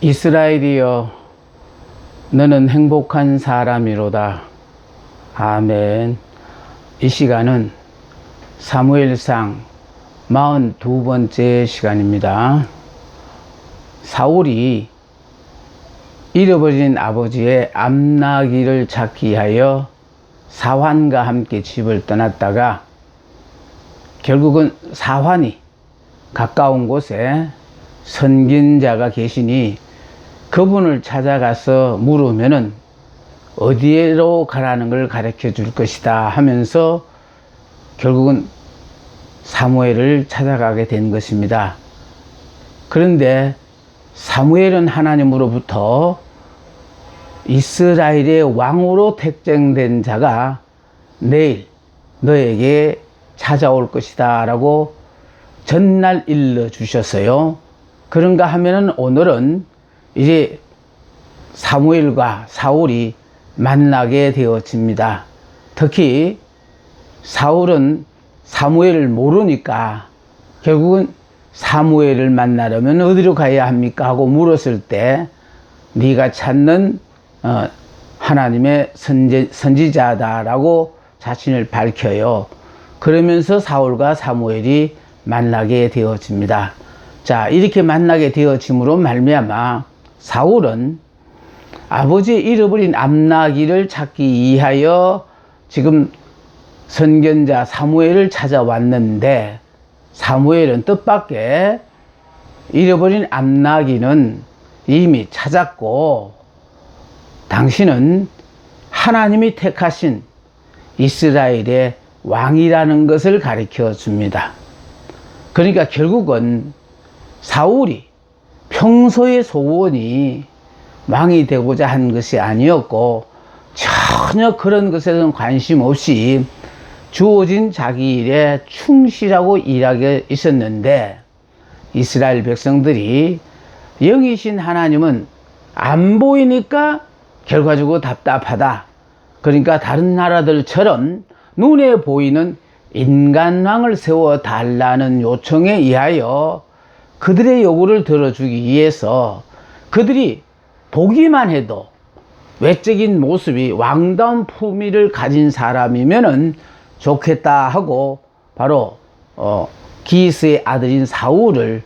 이스라엘이여, 너는 행복한 사람이로다. 아멘. 이 시간은 사무엘상 42번째 시간입니다. 사울이 잃어버린 아버지의 암나기를 찾기 위하여 사환과 함께 집을 떠났다가 결국은 사환이 가까운 곳에 선견자가 계시니 그분을 찾아가서 물으면은 어디로 가라는 걸 가르쳐 줄 것이다 하면서 결국은 사무엘을 찾아가게 된 것입니다. 그런데 사무엘은 하나님으로부터 이스라엘의 왕으로 택정된 자가 내일 너에게 찾아올 것이다 라고 전날 일러 주셨어요. 그런가 하면은 오늘은 이제 사무엘과 사울이 만나게 되어집니다. 특히 사울은 사무엘을 모르니까 결국은 사무엘을 만나려면 어디로 가야 합니까 하고 물었을 때 네가 찾는 하나님의 선지자다라고 자신을 밝혀요. 그러면서 사울과 사무엘이 만나게 되어집니다. 자, 이렇게 만나게 되어짐으로 말미암아 사울은 아버지의 잃어버린 암나기를 찾기 위하여 지금 선견자 사무엘을 찾아왔는데, 사무엘은 뜻밖의 잃어버린 암나기는 이미 찾았고 당신은 하나님이 택하신 이스라엘의 왕이라는 것을 가르쳐 줍니다. 그러니까 결국은 사울이 평소의 소원이 왕이 되고자 한 것이 아니었고 전혀 그런 것에는 관심 없이 주어진 자기 일에 충실하고 일하게 있었는데, 이스라엘 백성들이 영이신 하나님은 안 보이니까 결과적으로 답답하다. 그러니까 다른 나라들처럼 눈에 보이는 인간왕을 세워 달라는 요청에 의하여 그들의 요구를 들어주기 위해서 그들이 보기만 해도 외적인 모습이 왕다운 품위를 가진 사람이면은 좋겠다 하고 바로 기스의 아들인 사울을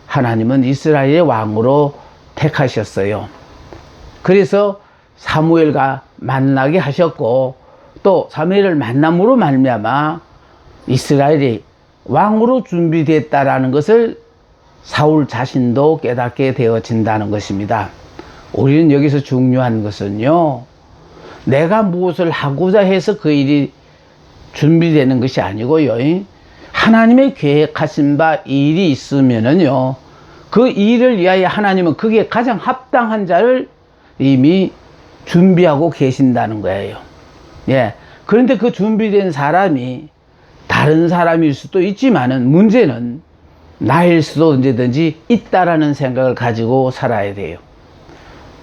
하나님은 이스라엘의 왕으로 택하셨어요. 그래서 사무엘과 만나게 하셨고 또 사무엘을 만남으로 말미암아 이스라엘이 왕으로 준비됐다라는 것을 사울 자신도 깨닫게 되어진다는 것입니다. 우리는 여기서 중요한 것은요, 내가 무엇을 하고자 해서 그 일이 준비되는 것이 아니고요, 하나님의 계획하신 바 일이 있으면은요, 그 일을 위하여 하나님은 그게 가장 합당한 자를 이미 준비하고 계신다는 거예요. 예. 그런데 그 준비된 사람이 다른 사람일 수도 있지만은 문제는 나일 수도 언제든지 있다라는 생각을 가지고 살아야 돼요.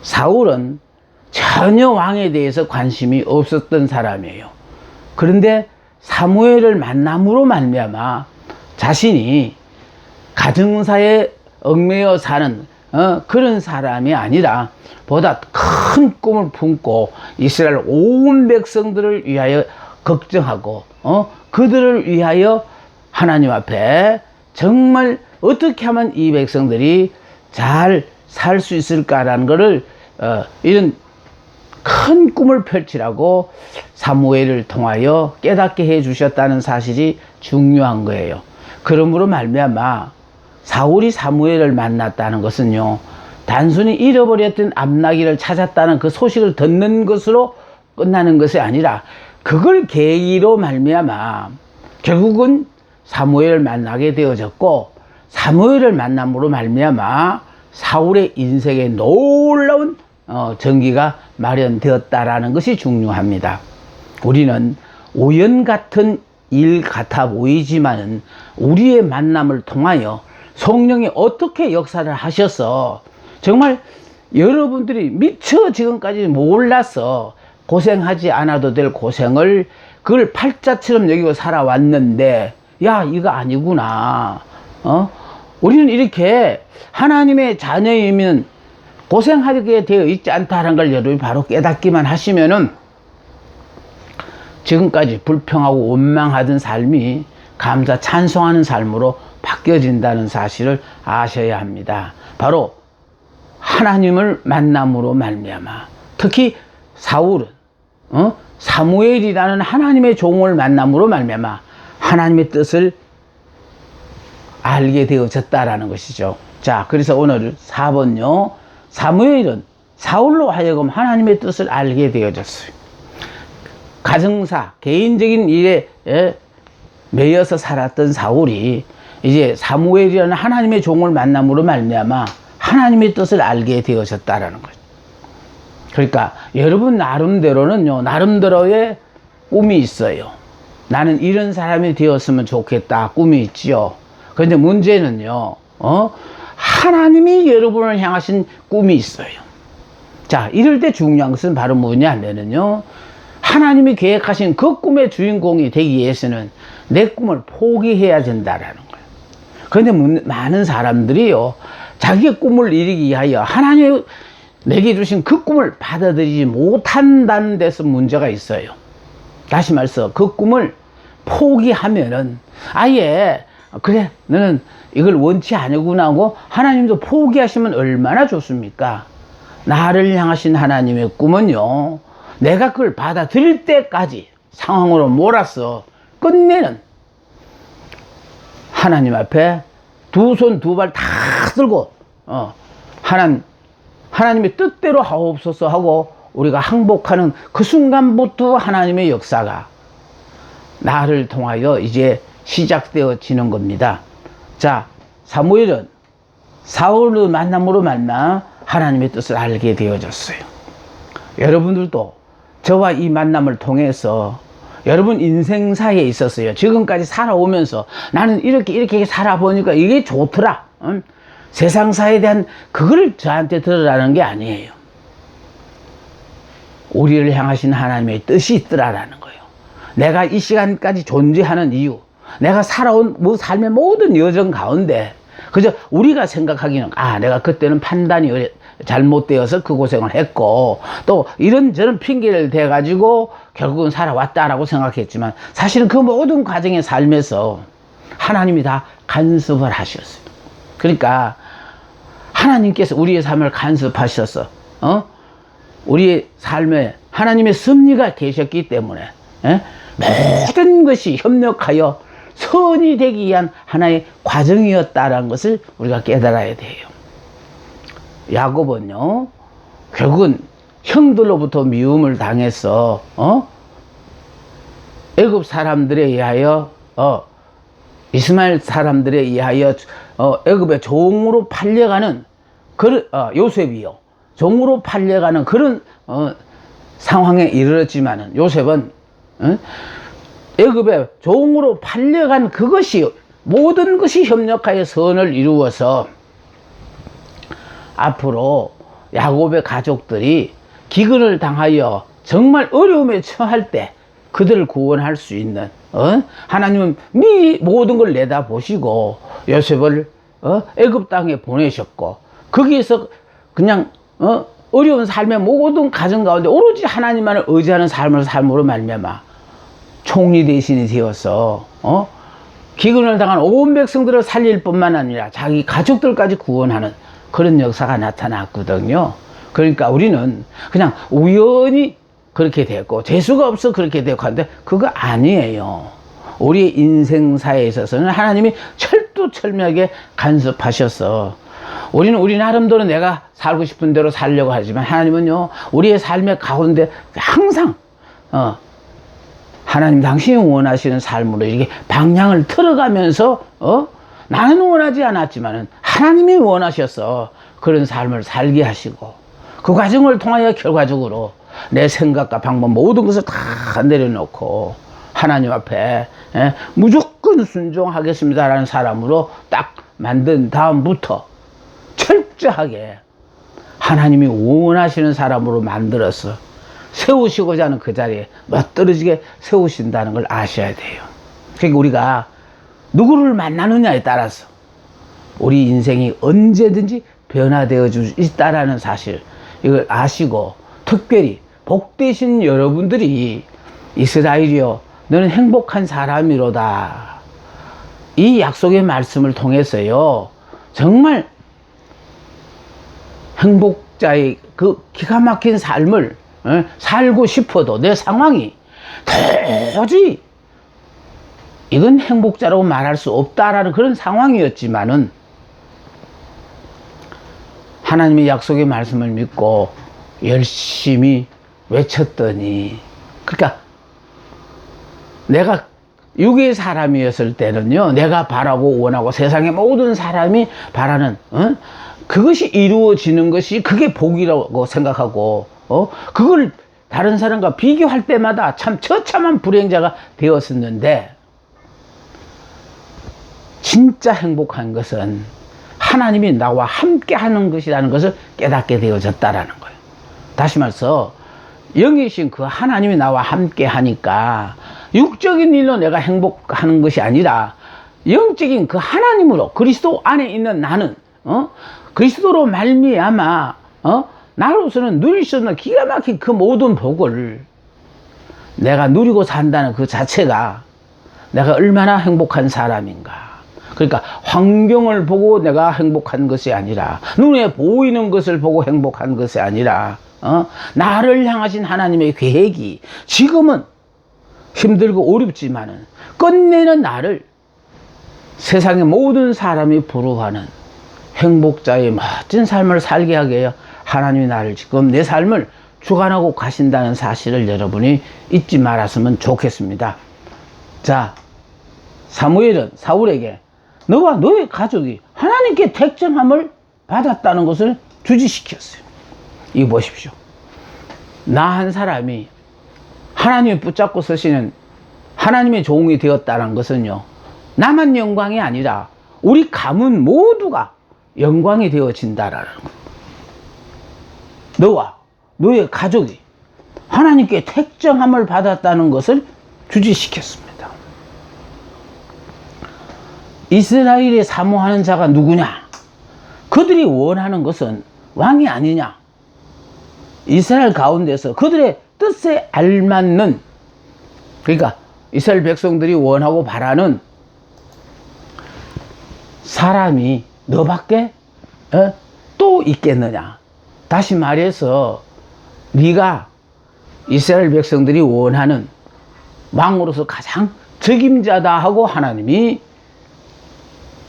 사울은 전혀 왕에 대해서 관심이 없었던 사람이에요. 그런데 사무엘을 만남으로 말미암아 자신이 가정사에 얽매여 사는 그런 사람이 아니라 보다 큰 꿈을 품고 이스라엘 온 백성들을 위하여 걱정하고 그들을 위하여 하나님 앞에 정말 어떻게 하면 이 백성들이 잘 살 수 있을까라는 것을 이런 큰 꿈을 펼치라고 사무엘을 통하여 깨닫게 해 주셨다는 사실이 중요한 거예요. 그러므로 말미암아 사울이 사무엘을 만났다는 것은요, 단순히 잃어버렸던 암나기를 찾았다는 그 소식을 듣는 것으로 끝나는 것이 아니라 그걸 계기로 말미암아 결국은 사무엘을 만나게 되어졌고, 사무엘을 만남으로 말미암아 사울의 인생에 놀라운 전기가 마련되었다라는 것이 중요합니다. 우리는 우연 같은 일 같아 보이지만은 우리의 만남을 통하여 성령이 어떻게 역사를 하셔서 정말 여러분들이 미처 지금까지 몰라서 고생하지 않아도 될 고생을 그걸 팔자처럼 여기고 살아왔는데, 야, 이거 아니구나. 우리는 이렇게 하나님의 자녀이면 고생하게 되어 있지 않다는 걸 여러분이 바로 깨닫기만 하시면은 지금까지 불평하고 원망하던 삶이 감사 찬송하는 삶으로 바뀌어진다는 사실을 아셔야 합니다. 바로 하나님을 만남으로 말미암아, 특히 사울은 사무엘이라는 하나님의 종을 만남으로 말미암아 하나님의 뜻을 알게 되어졌다라는 것이죠. 자, 그래서 오늘 4번요. 사무엘은 사울로 하여금 하나님의 뜻을 알게 되어졌어요. 가정사, 개인적인 일에 매여서 살았던 사울이 이제 사무엘이라는 하나님의 종을 만남으로 말미암아 하나님의 뜻을 알게 되어졌다라는 거죠. 그러니까 여러분 나름대로는요, 나름대로의 꿈이 있어요. 나는 이런 사람이 되었으면 좋겠다, 꿈이 있지요. 그런데 문제는요, 하나님이 여러분을 향하신 꿈이 있어요. 자, 이럴 때 중요한 것은 바로 뭐냐면요, 하나님이 계획하신 그 꿈의 주인공이 되기 위해서는 내 꿈을 포기해야 된다라는 거예요. 그런데 많은 사람들이요, 자기의 꿈을 이루기 위하여 하나님이 내게 주신 그 꿈을 받아들이지 못한다는 데서 문제가 있어요. 다시 말해서 그 꿈을 포기하면은 아예 그래 너는 이걸 원치 않으구나 하고 하나님도 포기하시면 얼마나 좋습니까? 나를 향하신 하나님의 꿈은요, 내가 그걸 받아들일 때까지 상황으로 몰아서 끝내는, 하나님 앞에 두 손 두 발 다 들고 하나님의 뜻대로 하옵소서 하고 우리가 항복하는 그 순간부터 하나님의 역사가 나를 통하여 이제 시작되어지는 겁니다. 자, 사무엘은 사울의 만남으로 만나 하나님의 뜻을 알게 되어졌어요. 여러분들도 저와 이 만남을 통해서 여러분 인생사에 있었어요. 지금까지 살아오면서 나는 이렇게 살아보니까 이게 좋더라. 세상사에 대한 그걸 저한테 들으라는 게 아니에요. 우리를 향하신 하나님의 뜻이 있더라라는 거예요. 내가 이 시간까지 존재하는 이유, 내가 살아온 삶의 모든 여정 가운데 그저 우리가 생각하기는 내가 그때는 판단이 잘못되어서 그 고생을 했고 또 이런저런 핑계를 대가지고 결국은 살아왔다라고 생각했지만 사실은 그 모든 과정의 삶에서 하나님이 다 간섭을 하셨어요. 그러니까 하나님께서 우리의 삶을 간섭하셔서 우리의 삶에 하나님의 섭리가 계셨기 때문에 모든 것이 협력하여 선이 되기 위한 하나의 과정이었다라는 것을 우리가 깨달아야 돼요. 야곱은요, 결국은 형들로부터 미움을 당해서 애굽 사람들에 의하여 이스마엘 사람들에 의하여 애굽의 종으로 팔려가는 그런 요셉이요, 종으로 팔려가는 그런 상황에 이르렀지만은 요셉은 애굽의 종으로 팔려간 그것이 모든 것이 협력하여 선을 이루어서 앞으로 야곱의 가족들이 기근을 당하여 정말 어려움에 처할 때 그들을 구원할 수 있는 하나님은 미리 모든 걸 내다보시고 요셉을 애굽 땅에 보내셨고 거기에서 그냥 어려운 삶의 모든 가정 가운데 오로지 하나님만을 의지하는 삶으로 말미암아 총리 대신이 되어서 기근을 당한 온 백성들을 살릴 뿐만 아니라 자기 가족들까지 구원하는 그런 역사가 나타났거든요. 그러니까 우리는 그냥 우연히 그렇게 됐고 재수가 없어 그렇게 되고 하는데 그거 아니에요. 우리의 인생사에 있어서는 하나님이 철두철미하게 간섭하셔서 우리는 우리 나름대로 내가 살고 싶은 대로 살려고 하지만 하나님은요, 우리의 삶의 가운데 항상 하나님 당신이 원하시는 삶으로 이렇게 방향을 틀어가면서 나는 원하지 않았지만은 하나님이 원하셔서 그런 삶을 살게 하시고 그 과정을 통하여 결과적으로 내 생각과 방법 모든 것을 다 내려놓고 하나님 앞에 무조건 순종하겠습니다라는 사람으로 딱 만든 다음부터 철저하게 하나님이 원하시는 사람으로 만들어서 세우시고자 하는 그 자리에 멋들어지게 세우신다는 걸 아셔야 돼요. 그러니까 우리가 누구를 만나느냐에 따라서 우리 인생이 언제든지 변화되어 줄 있다라는 사실, 이걸 아시고, 특별히 복되신 여러분들이 이스라엘이여 너는 행복한 사람이로다, 이 약속의 말씀을 통해서요 정말 행복자의 그 기가 막힌 삶을 살고 싶어도 내 상황이 도저히 이건 행복자라고 말할 수 없다라는 그런 상황이었지만은 하나님의 약속의 말씀을 믿고 열심히 외쳤더니, 그러니까 내가 육의 사람이었을 때는요, 내가 바라고 원하고 세상의 모든 사람이 바라는 그것이 이루어지는 것이 그게 복이라고 생각하고 그걸 다른 사람과 비교할 때마다 참 처참한 불행자가 되었었는데, 진짜 행복한 것은 하나님이 나와 함께 하는 것이라는 것을 깨닫게 되어졌다라는 거예요. 다시 말해서 영이신 그 하나님이 나와 함께 하니까 육적인 일로 내가 행복하는 것이 아니라 영적인 그 하나님으로, 그리스도 안에 있는 나는 그리스도로 말미암아 나로서는 누릴 수 없는 기가 막힌 그 모든 복을 내가 누리고 산다는 그 자체가 내가 얼마나 행복한 사람인가. 그러니까 환경을 보고 내가 행복한 것이 아니라, 눈에 보이는 것을 보고 행복한 것이 아니라 나를 향하신 하나님의 계획이 지금은 힘들고 어렵지만은 끝내는 나를 세상의 모든 사람이 부러워하는 행복자의 멋진 삶을 살게 하게 해요. 하나님이 나를 지금 내 삶을 주관하고 가신다는 사실을 여러분이 잊지 말았으면 좋겠습니다. 자, 사무엘은 사울에게 너와 너의 가족이 하나님께 택정함을 받았다는 것을 주지시켰어요. 이거 보십시오. 나 한 사람이 하나님을 붙잡고 서시는 하나님의 종이 되었다는 것은요, 나만 영광이 아니라 우리 가문 모두가 영광이 되어진다라는 거예요. 너와 너의 가족이 하나님께 택정함을 받았다는 것을 주지시켰습니다. 이스라엘에 사모하는 자가 누구냐? 그들이 원하는 것은 왕이 아니냐? 이스라엘 가운데서 그들의 뜻에 알맞는, 그러니까 이스라엘 백성들이 원하고 바라는 사람이 너밖에 또 있겠느냐? 다시 말해서 네가 이스라엘 백성들이 원하는 왕으로서 가장 적임자다 하고 하나님이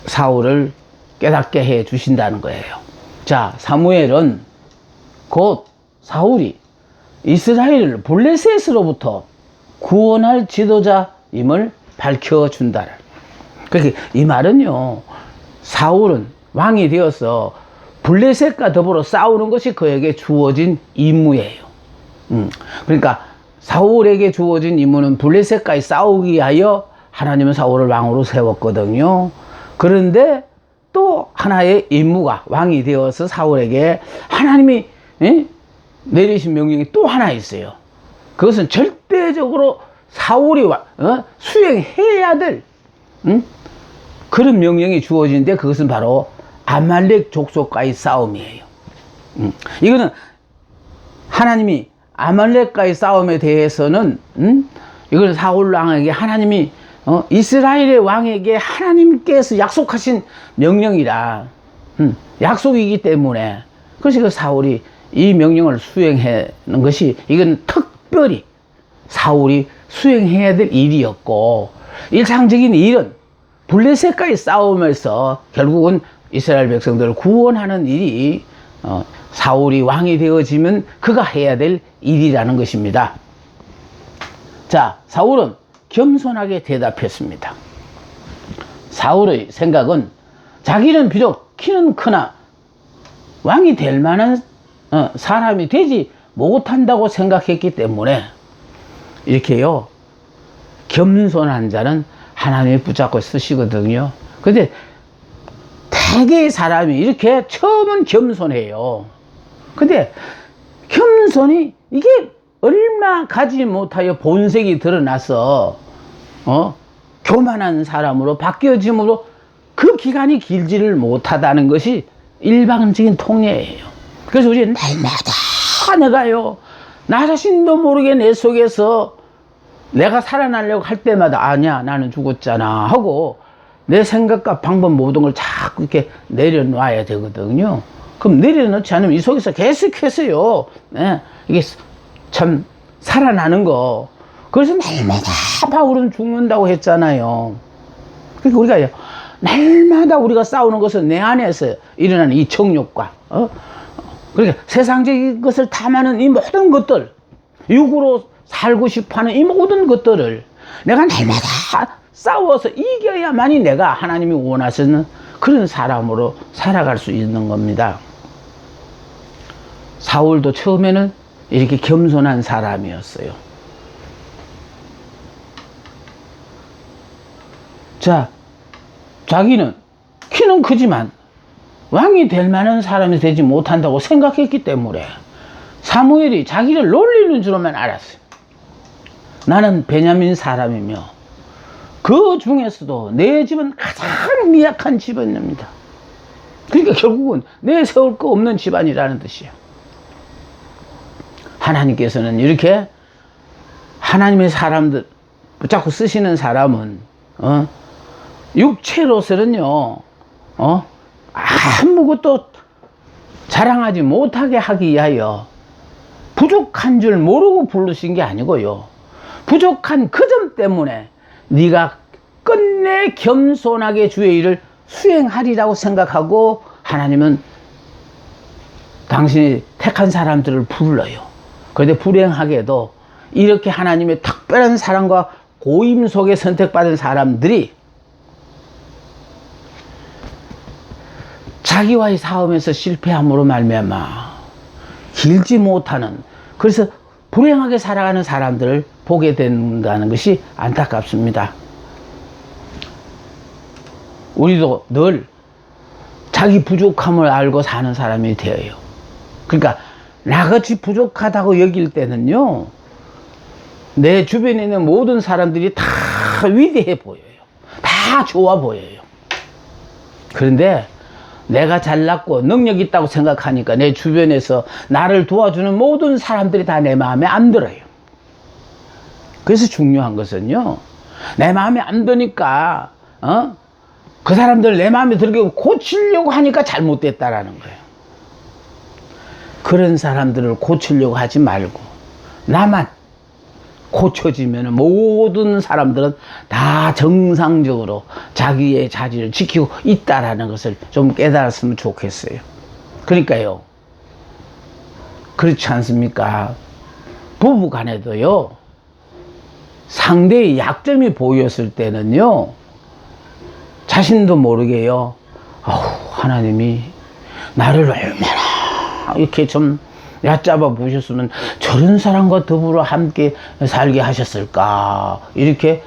사울을 깨닫게 해 주신다는 거예요. 자, 사무엘은 곧 사울이 이스라엘을 블레셋으로부터 구원할 지도자임을 밝혀준다. 그러니까 이 말은요, 사울은 왕이 되어서 블레셋과 더불어 싸우는 것이 그에게 주어진 임무예요. 그러니까 사울에게 주어진 임무는 블레셋과 싸우기 위하여 하나님은 사울을 왕으로 세웠거든요. 그런데 또 하나의 임무가, 왕이 되어서 사울에게 하나님이 내리신 명령이 또 하나 있어요. 그것은 절대적으로 사울이 수행해야 될 그런 명령이 주어지는데, 그것은 바로 아말렉 족속과의 싸움이에요. 이거는 하나님이 아말렉과의 싸움에 대해서는 이거는 사울 왕에게 하나님이 이스라엘의 왕에게 하나님께서 약속하신 명령이라 약속이기 때문에, 그래서 그 사울이 이 명령을 수행하는 것이, 이건 특별히 사울이 수행해야 될 일이었고, 일상적인 일은 블레셋과의 싸움에서 결국은 이스라엘 백성들을 구원하는 일이 사울이 왕이 되어지면 그가 해야 될 일이라는 것입니다. 자, 사울은 겸손하게 대답했습니다. 사울의 생각은 자기는 비록 키는 크나 왕이 될 만한 사람이 되지 못한다고 생각했기 때문에, 이렇게요, 겸손한 자는 하나님이 붙잡고 쓰시거든요. 근데 대개의 사람이 이렇게 처음은 겸손해요. 근데 겸손이 이게 얼마 가지 못하여 본색이 드러나서 교만한 사람으로 바뀌어짐으로 그 기간이 길지를 못하다는 것이 일방적인 통례예요. 그래서 우리는 날마다 내가요, 나 자신도 모르게 내 속에서 내가 살아나려고 할 때마다 아니야 나는 죽었잖아 하고 내 생각과 방법 모든 걸 자꾸 이렇게 내려놔야 되거든요. 그럼 내려놓지 않으면 이 속에서 계속해서요, 네, 이게 참 살아나는 거. 그래서 날마다 바울은 죽는다고 했잖아요. 그러니까 우리가 날마다 우리가 싸우는 것은 내 안에서 일어나는 이 정욕과 그러니까 세상적인 것을 탐하는 이 모든 것들, 육으로 살고 싶어하는 이 모든 것들을 내가 날마다 싸워서 이겨야만이 내가 하나님이 원하시는 그런 사람으로 살아갈 수 있는 겁니다. 사울도 처음에는 이렇게 겸손한 사람이었어요. 자, 자기는 키는 크지만 왕이 될 만한 사람이 되지 못한다고 생각했기 때문에 사무엘이 자기를 놀리는 줄만 알았어요. 나는 베냐민 사람이며 그 중에서도 내 집은 가장 미약한 집안입니다. 그러니까 결국은 내세울 거 없는 집안이라는 뜻이에요. 하나님께서는 이렇게 하나님의 사람들 자꾸 쓰시는 사람은 육체로서는요 아무것도 자랑하지 못하게 하기 위하여 부족한 줄 모르고 부르신 게 아니고요, 부족한 그 점 때문에 네가 끝내 겸손하게 주의 일을 수행하리라고 생각하고 하나님은 당신이 택한 사람들을 불러요. 그런데 불행하게도 이렇게 하나님의 특별한 사랑과 고임 속에 선택받은 사람들이 자기와의 싸움에서 실패함으로 말미암아 길지 못하는, 그래서 불행하게 살아가는 사람들을 보게 된다는 것이 안타깝습니다. 우리도 늘 자기 부족함을 알고 사는 사람이 되어요. 그러니까 나같이 부족하다고 여길 때는요, 내 주변에 있는 모든 사람들이 다 위대해 보여요. 다 좋아 보여요. 그런데 내가 잘났고 능력 있다고 생각하니까 내 주변에서 나를 도와주는 모든 사람들이 다 내 마음에 안 들어요. 그래서 중요한 것은요, 내 마음에 안 드니까 그 사람들 내 마음에 들게 고치려고 하니까 잘못됐다라는 거예요. 그런 사람들을 고치려고 하지 말고 나만 고쳐지면 모든 사람들은 다 정상적으로 자기의 자리를 지키고 있다라는 것을 좀 깨달았으면 좋겠어요. 그러니까요, 그렇지 않습니까? 부부 간에도요, 상대의 약점이 보였을 때는요, 자신도 모르게요, 하나님이 나를 얼마나 이렇게 좀 얕잡아 보셨으면 저런 사람과 더불어 함께 살게 하셨을까, 이렇게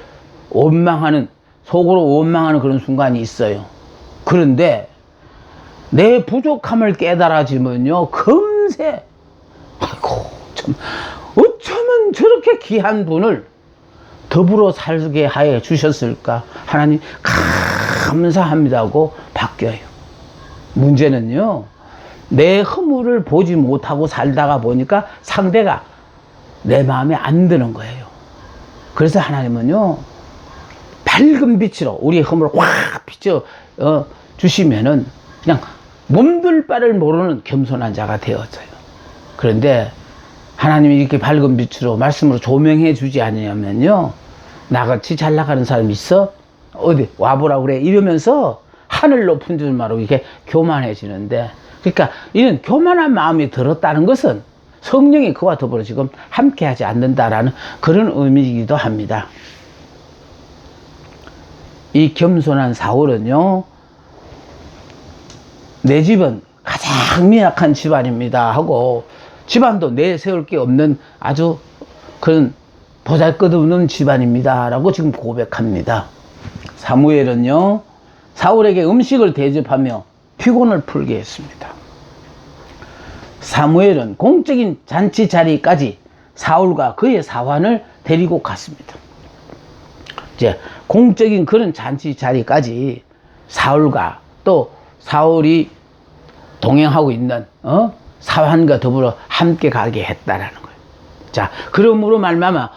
원망하는, 속으로 원망하는 그런 순간이 있어요. 그런데 내 부족함을 깨달아지면요, 금세 아이고 참 어쩌면 저렇게 귀한 분을 더불어 살게 하여 주셨을까, 하나님 감사합니다고 바뀌어요. 문제는요, 내 허물을 보지 못하고 살다가 보니까 상대가 내 마음에 안 드는 거예요. 그래서 하나님은요, 밝은 빛으로 우리의 허물을 확 비춰 주시면은 그냥 몸둘 바를 모르는 겸손한 자가 되어져요. 그런데 하나님이 이렇게 밝은 빛으로 말씀으로 조명해 주지 않으면요, 나같이 잘 나가는 사람이 있어? 어디 와보라 그래 이러면서 하늘 높은 줄 모르고 이렇게 교만해지는데, 그러니까 이런 교만한 마음이 들었다는 것은 성령이 그와 더불어 지금 함께하지 않는다라는 그런 의미이기도 합니다. 이 겸손한 사울은요, 내 집은 가장 미약한 집안입니다 하고, 집안도 내세울 게 없는 아주 그런 보잘것없는 집안입니다 라고 지금 고백합니다. 사무엘은요, 사울에게 음식을 대접하며 피곤을 풀게 했습니다. 사무엘은 공적인 잔치 자리까지 사울과 그의 사환을 데리고 갔습니다. 이제 공적인 그런 잔치 자리까지 사울과 또 사울이 동행하고 있는 사환과 더불어 함께 가게 했다라는 거예요. 자, 그러므로 말미암아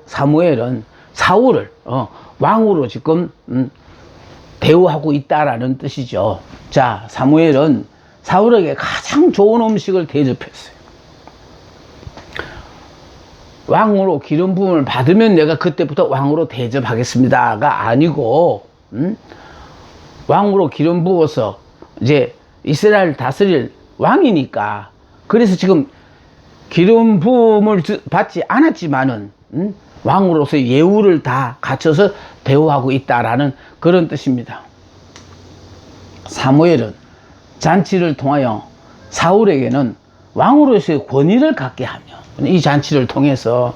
사무엘은 사울을 왕으로 지금 대우하고 있다라는 뜻이죠. 자, 사무엘은 사울에게 가장 좋은 음식을 대접했어요. 왕으로 기름 부음을 받으면 내가 그때부터 왕으로 대접하겠습니다가 아니고, 왕으로 기름 부어서 이제 이스라엘 다스릴 왕이니까, 그래서 지금 기름 부음을 받지 않았지만은 왕으로서의 예우를 다 갖춰서 대우하고 있다라는 그런 뜻입니다. 사무엘은 잔치를 통하여 사울에게는 왕으로서의 권위를 갖게 하며, 이 잔치를 통해서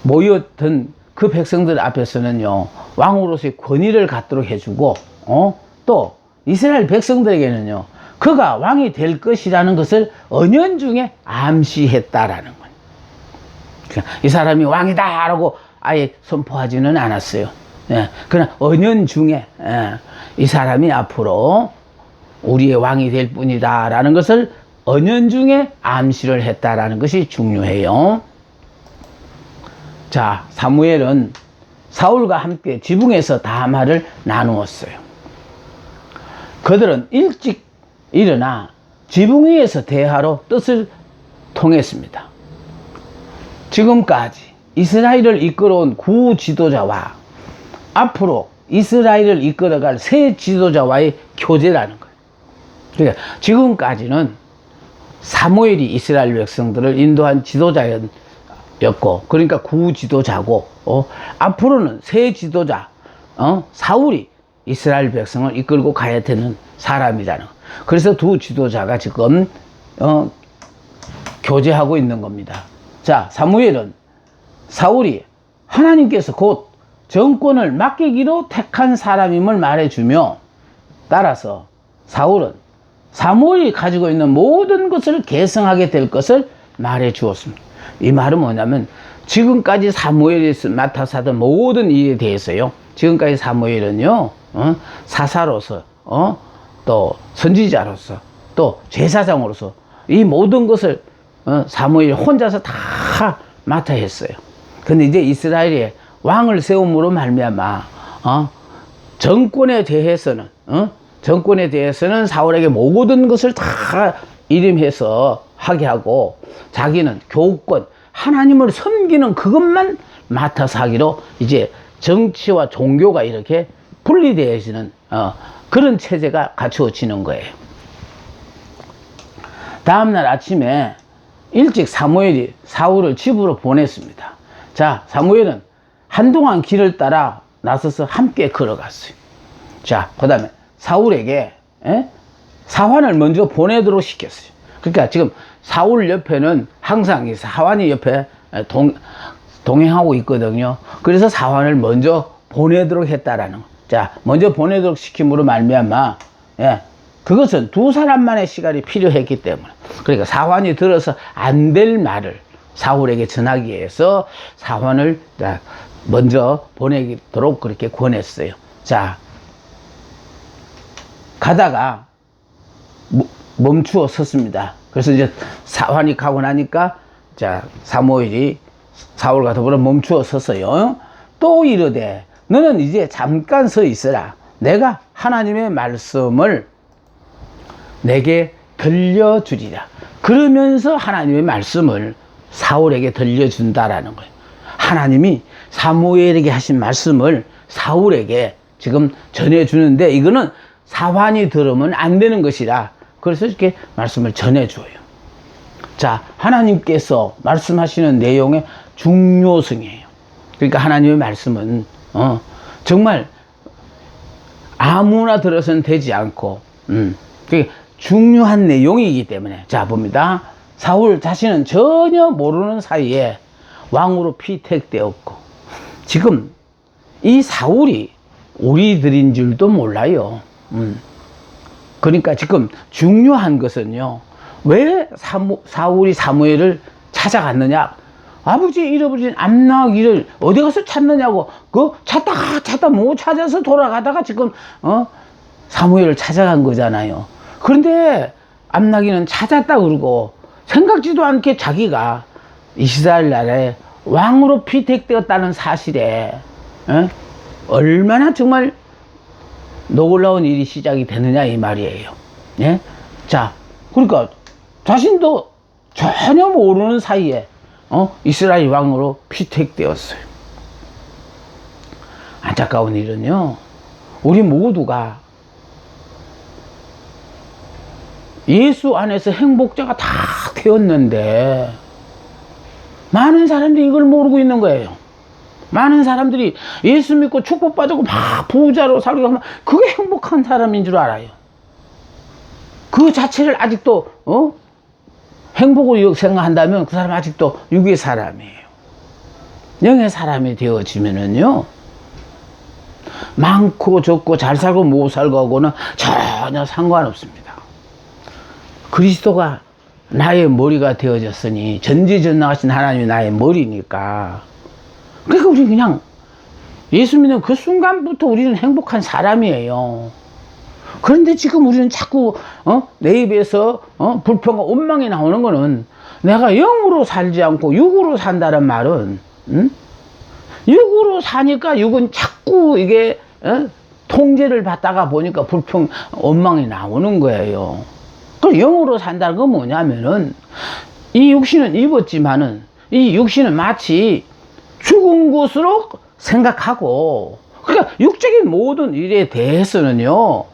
모였던 그 백성들 앞에서는요, 왕으로서의 권위를 갖도록 해주고, 또 이스라엘 백성들에게는요, 그가 왕이 될 것이라는 것을 은연중에 암시했다라는 거예요. 이 사람이 왕이다라고 아예 선포하지는 않았어요. 예, 그러나 은연중에 이 사람이 앞으로 우리의 왕이 될 뿐이다라는 것을 은연중에 암시를 했다라는 것이 중요해요. 자, 사무엘은 사울과 함께 지붕에서 담화를 나누었어요. 그들은 일찍 일어나 지붕 위에서 대화로 뜻을 통했습니다. 지금까지 이스라엘을 이끌어온 구 지도자와 앞으로 이스라엘을 이끌어갈 새 지도자와의 교제라는 거예요. 그러니까 지금까지는 사무엘이 이스라엘 백성들을 인도한 지도자였고, 그러니까 구 지도자고, 앞으로는 새 지도자 사울이 이스라엘 백성을 이끌고 가야 되는 사람이라는 거예요. 그래서 두 지도자가 지금 교제하고 있는 겁니다. 자, 사무엘은 사울이 하나님께서 곧 정권을 맡기기로 택한 사람임을 말해주며, 따라서 사울은 사무엘이 가지고 있는 모든 것을 계승하게 될 것을 말해 주었습니다. 이 말은 뭐냐면, 지금까지 사무엘이 맡아서 하던 모든 일에 대해서요, 지금까지 사무엘은요, 사사로서, 또 선지자로서, 또 제사장으로서 이 모든 것을 사무엘이 혼자서 다 맡아 했어요. 근데 이제 이스라엘에 왕을 세움으로 말미암아 정권에 대해서는 사울에게 모든 것을 다 일임해서 하게 하고, 자기는 교권, 하나님을 섬기는 그것만 맡아서 하기로 이제 정치와 종교가 이렇게 분리되어지는 그런 체제가 갖추어지는 거예요. 다음날 아침에 일찍 사무엘이 사울을 집으로 보냈습니다. 자, 사무엘은 한동안 길을 따라 나서서 함께 걸어갔어요. 자, 그 다음에 사울에게 사환을 먼저 보내도록 시켰어요. 그러니까 지금 사울 옆에는 항상 이 사환이 옆에 동행하고 있거든요. 그래서 사환을 먼저 보내도록 했다라는 거. 자, 먼저 보내도록 시킴으로 말미암아, 그것은 두 사람만의 시간이 필요했기 때문에, 그러니까 사환이 들어서 안 될 말을 사울에게 전하기 위해서 사환을 먼저 보내도록 그렇게 권했어요. 자, 가다가 멈추어 섰습니다. 그래서 이제 사환이 가고 나니까, 자, 사무엘이 사울과 더불어 멈추어 섰어요. 또 이르되, 너는 이제 잠깐 서 있으라. 내가 하나님의 말씀을 내게 들려주리라. 그러면서 하나님의 말씀을 사울에게 들려준다라는 거예요. 하나님이 사무엘에게 하신 말씀을 사울에게 지금 전해주는데, 이거는 사환이 들으면 안 되는 것이라, 그래서 이렇게 말씀을 전해줘요. 자, 하나님께서 말씀하시는 내용의 중요성이에요. 그러니까 하나님의 말씀은 정말 아무나 들어서는 되지 않고 그게 중요한 내용이기 때문에, 자, 봅니다. 사울 자신은 전혀 모르는 사이에 왕으로 피택되었고, 지금 이 사울이 우리들인 줄도 몰라요. 그러니까 지금 중요한 것은요, 왜 사울이 사무엘을 찾아갔느냐, 아버지 잃어버린 암나귀를 어디 가서 찾느냐고, 찾다 못 찾아서 돌아가다가 지금 사무엘을 찾아간 거잖아요. 그런데 암나기는 찾았다 그러고 생각지도 않게 자기가 이스라엘 나라의 왕으로 피택되었다는 사실에 얼마나 정말 놀라운 일이 시작이 되느냐 이 말이에요. 예? 자, 그러니까 자신도 전혀 모르는 사이에 이스라엘 왕으로 피택되었어요. 안타까운 일은요, 우리 모두가 예수 안에서 행복자가 다 되었는데 많은 사람들이 이걸 모르고 있는 거예요. 많은 사람들이 예수 믿고 축복받고 막 부자로 살고 하면 그게 행복한 사람인 줄 알아요. 그 자체를 아직도 행복으로 생각한다면 그 사람 아직도 육의 사람이에요. 영의 사람이 되어지면은요, 많고 적고 잘 살고 못 살고 하고는 전혀 상관없습니다. 그리스도가 나의 머리가 되어졌으니 전지전능하신 하나님이 나의 머리니까, 그러니까 우리 그냥 예수 믿는 그 순간부터 우리는 행복한 사람이에요. 그런데 지금 우리는 자꾸 내 입에서 불평과 원망이 나오는 거는, 내가 영으로 살지 않고 육으로 산다는 말은 육으로 사니까 육은 자꾸 이게 통제를 받다가 보니까 불평 원망이 나오는 거예요. 그 영으로 산다는 건 뭐냐면은, 이 육신은 입었지만은 이 육신은 마치 죽은 것으로 생각하고, 그러니까 육적인 모든 일에 대해서는요,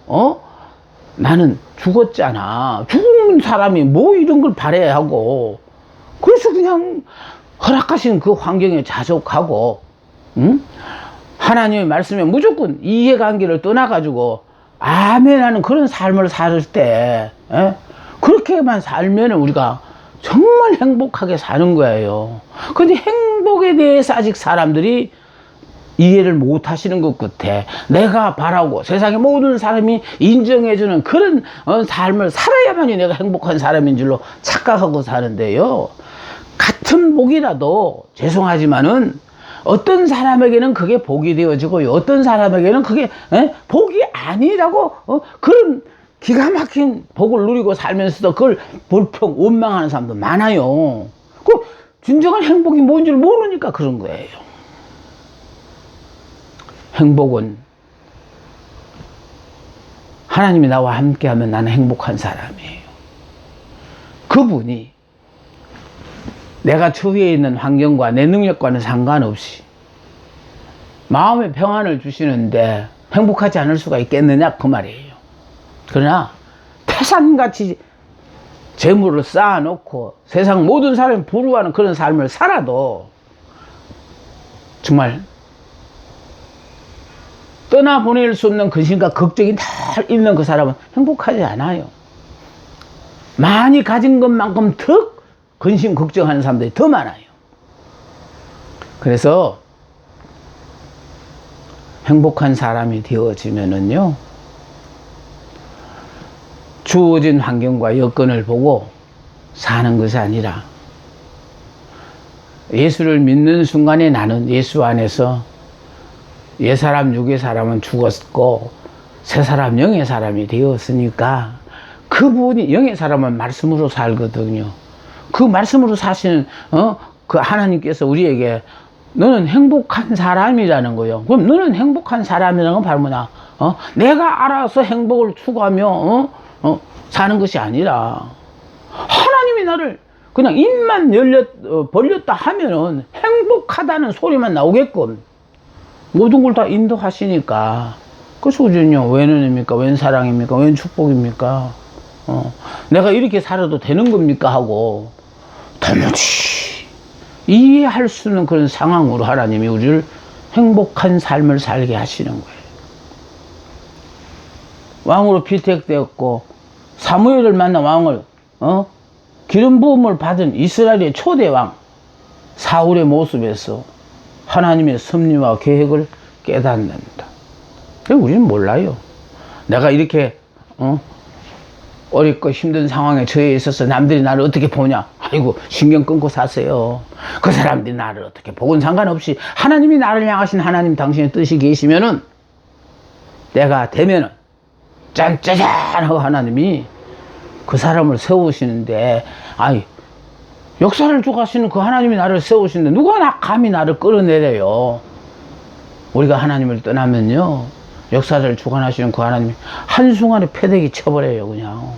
나는 죽었잖아, 죽은 사람이 뭐 이런 걸 바라야 하고, 그래서 그냥 허락하신 그 환경에 자족하고, 하나님의 말씀에 무조건 이해관계를 떠나가지고 아멘 하는 그런 삶을 살 때, 그렇게만 살면 우리가 정말 행복하게 사는 거예요. 근데 행복에 대해서 아직 사람들이 이해를 못 하시는 것 같아. 내가 바라고 세상의 모든 사람이 인정해주는 그런 삶을 살아야만이 내가 행복한 사람인 줄로 착각하고 사는데요, 같은 복이라도 죄송하지만은 어떤 사람에게는 그게 복이 되어지고 어떤 사람에게는 그게 복이 아니라고 그런 기가 막힌 복을 누리고 살면서도 그걸 불평 원망하는 사람도 많아요. 그 진정한 행복이 뭔지 모르니까 그런 거예요. 행복은 하나님이 나와 함께하면 나는 행복한 사람이에요. 그분이 내가 주위에 있는 환경과 내 능력과는 상관없이 마음의 평안을 주시는데 행복하지 않을 수가 있겠느냐 그 말이에요. 그러나 태산같이 재물을 쌓아놓고 세상 모든 사람이 부러워하는 그런 삶을 살아도 정말 떠나보낼 수 없는 근심과 걱정이 늘 있는 그 사람은 행복하지 않아요. 많이 가진 것만큼 더 근심 걱정하는 사람들이 더 많아요. 그래서 행복한 사람이 되어지면은요, 주어진 환경과 여건을 보고 사는 것이 아니라 예수를 믿는 순간에 나는 예수 안에서 옛사람 육의 사람은 죽었고 새 사람 영의 사람이 되었으니까, 그분이 영의 사람은 말씀으로 살거든요. 그 말씀으로 사시는 그 하나님께서 우리에게 너는 행복한 사람이라는 거예요. 그럼 너는 행복한 사람이라는 건 바로 뭐냐? 내가 알아서 행복을 추구하며 사는 것이 아니라 하나님이 나를 그냥 입만 벌렸다 하면은 행복하다는 소리만 나오게끔 모든 걸 다 인도하시니까, 그래서 우리는요, 웬 은혜입니까? 웬 사랑입니까? 웬 축복입니까? 내가 이렇게 살아도 되는 겁니까? 하고 도무지 이해할 수 있는 그런 상황으로 하나님이 우리를 행복한 삶을 살게 하시는 거예요. 왕으로 피택되었고 사무엘을 만나 왕을 기름 부음을 받은 이스라엘의 초대왕 사울의 모습에서 하나님의 섭리와 계획을 깨닫는다. 우리는 몰라요. 내가 이렇게 어렵고 힘든 상황에 처해 있어서 남들이 나를 어떻게 보냐, 아이고 신경 끊고 사세요. 그 사람들이 나를 어떻게 보건 상관없이 하나님이 나를 향하신 하나님 당신의 뜻이 계시면은 내가 되면은 짠짜잔하고 하나님이 그 사람을 세우시는데, 아이, 역사를 주관하시는 그 하나님이 나를 세우시는데 누가 감히 나를 끌어내려요. 우리가 하나님을 떠나면요, 역사를 주관하시는 그 하나님이 한순간에 패대기 쳐버려요, 그냥.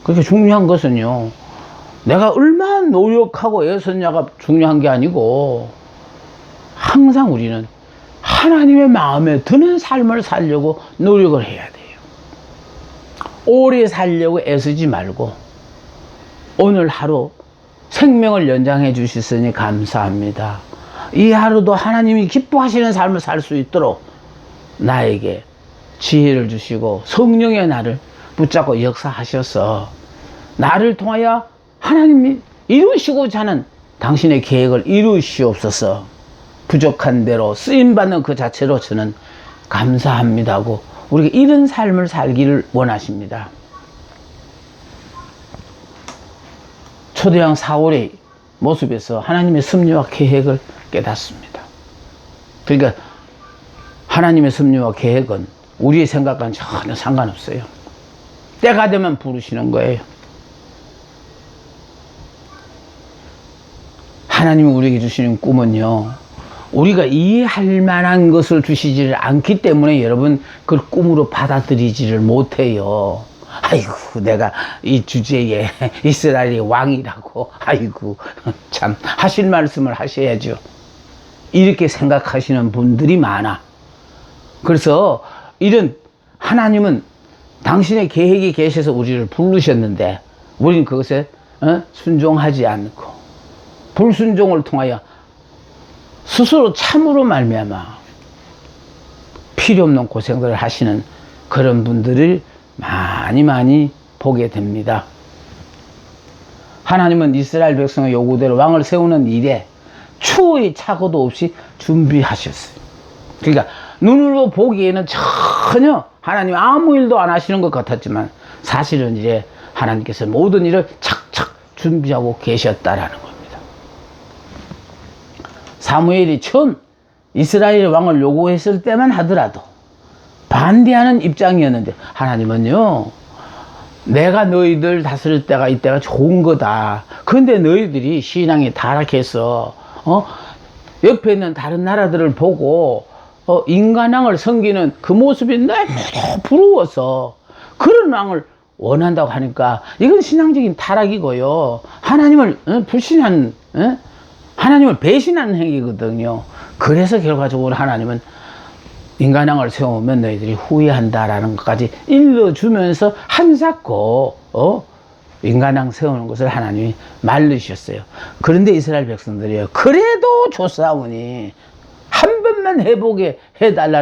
그렇게 중요한 것은요, 내가 얼마나 노력하고 애썼냐가 중요한 게 아니고, 항상 우리는 하나님의 마음에 드는 삶을 살려고 노력을 해야 돼요. 오래 살려고 애쓰지 말고, 오늘 하루 생명을 연장해 주셨으니 감사합니다. 이 하루도 하나님이 기뻐하시는 삶을 살 수 있도록 나에게 지혜를 주시고 성령의 나를 붙잡고 역사하셔서 나를 통하여 하나님이 이루시고자 하는 당신의 계획을 이루시옵소서. 부족한 대로 쓰임받는 그 자체로 저는 감사합니다고 우리가 이런 삶을 살기를 원하십니다. 초대왕 사울의 모습에서 하나님의 섭리와 계획을 깨닫습니다. 그러니까 하나님의 섭리와 계획은 우리의 생각과는 전혀 상관없어요. 때가 되면 부르시는 거예요. 하나님이 우리에게 주시는 꿈은요, 우리가 이해할 만한 것을 주시지를 않기 때문에 여러분 그걸 꿈으로 받아들이지를 못해요. 아이고, 내가 이 주제에 이스라엘의 왕이라고, 아이고, 참 하실 말씀을 하셔야죠. 이렇게 생각하시는 분들이 많아. 그래서 이런 하나님은 당신의 계획이 계셔서 우리를 부르셨는데 우리는 그것에 순종하지 않고 불순종을 통하여 스스로 참으로 말미암아 필요 없는 고생들을 하시는 그런 분들을 많이 보게 됩니다. 하나님은 이스라엘 백성의 요구대로 왕을 세우는 일에 추호의 착오도 없이 준비하셨어요. 그러니까 눈으로 보기에는 전혀 하나님 아무 일도 안 하시는 것 같았지만 사실은 이제 하나님께서 모든 일을 착착 준비하고 계셨다라는 겁니다. 사무엘이 처음 이스라엘 왕을 요구했을 때만 하더라도 반대하는 입장이었는데 하나님은요, 내가 너희들 다스릴 때가 이때가 좋은 거다. 그런데 너희들이 신앙이 타락해서 옆에 있는 다른 나라들을 보고 인간왕을 섬기는 그 모습이 너무 부러워서 그런 왕을 원한다고 하니까 이건 신앙적인 타락이고요, 하나님을 불신한, 하나님을 배신하는 행위거든요. 그래서 결과적으로 하나님은 인간왕을 세우면 너희들이 후회한다라는 것까지 일러주면서 한사코 인간왕 세우는 것을 하나님이 말르셨어요. 그런데 이스라엘 백성들이요, 그래도 조사오니 한 번만 해보게 해달라는